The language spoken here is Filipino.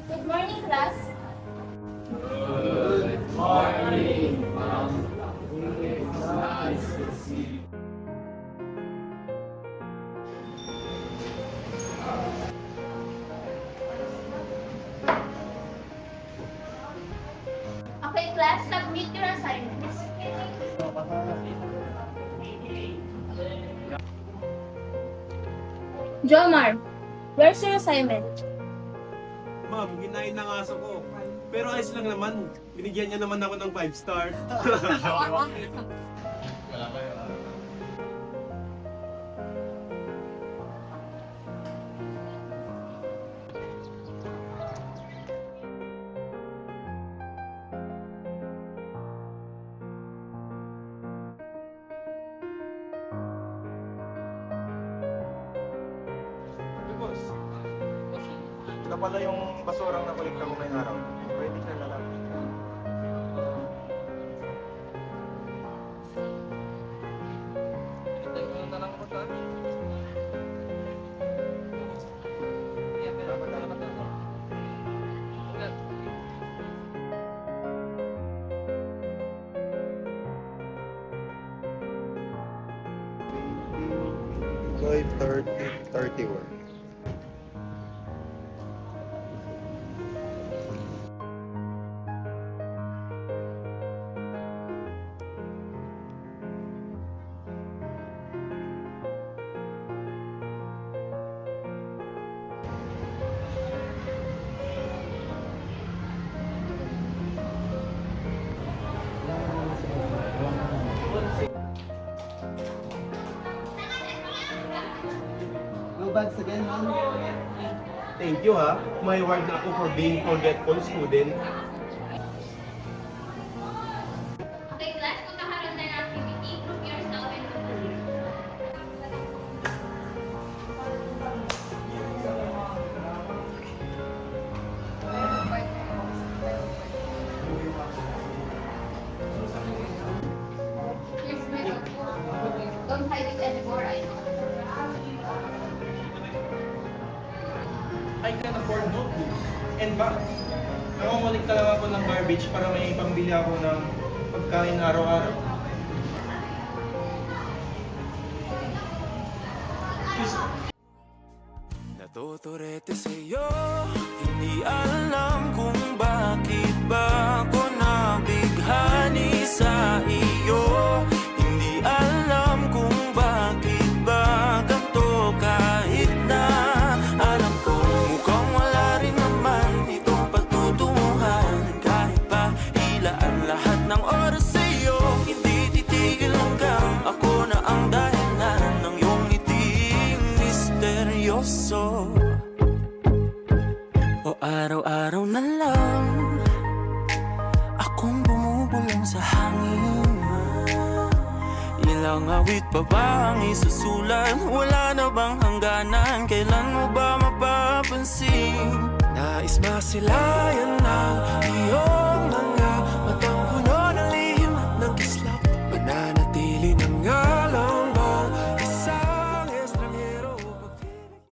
Good morning, class. Good morning, ma'am. It's nice to see you. Okay, class, submit your assignments. Jomar, where's your assignment? Ma'am, ginain ng aso ko. Pero ayos lang naman. Binigyan niya naman ako ng 5-star. Boss, ito pala yung basurang nakulikta ko ngayong araw. Pwede ka na lang. Five 31. No bags again, ma'am. Thank you ha. May award na ako for being forgetful student. Okay, class, magkakaroon na ng activity. Group yourself and here's my notebook. Don't hide it anymore, I know. I can afford notebooks and bags. Nangungulikta lang ako ng garbage para may pambili ako ng pagkain araw-araw. Natuturete sa'yo, hindi alam kung bakit ba ako nabighani sa iyo. Hindi alam kung bakit ba ganito kahit na alam ko mukhang wala rin naman itong pagtutunguhan. Kahit pa hilaan lahat ng oras sa'yo, hindi titigil hanggang ako na ang dahilan ng iyong ngiting misteryoso. O araw-araw na lang akong bumubulong sa hangin. Ilang awit pa ba ang isusulat? Wala na bang hangganan? Kailan mo ba mapapansin? Nais masilayan ng iyong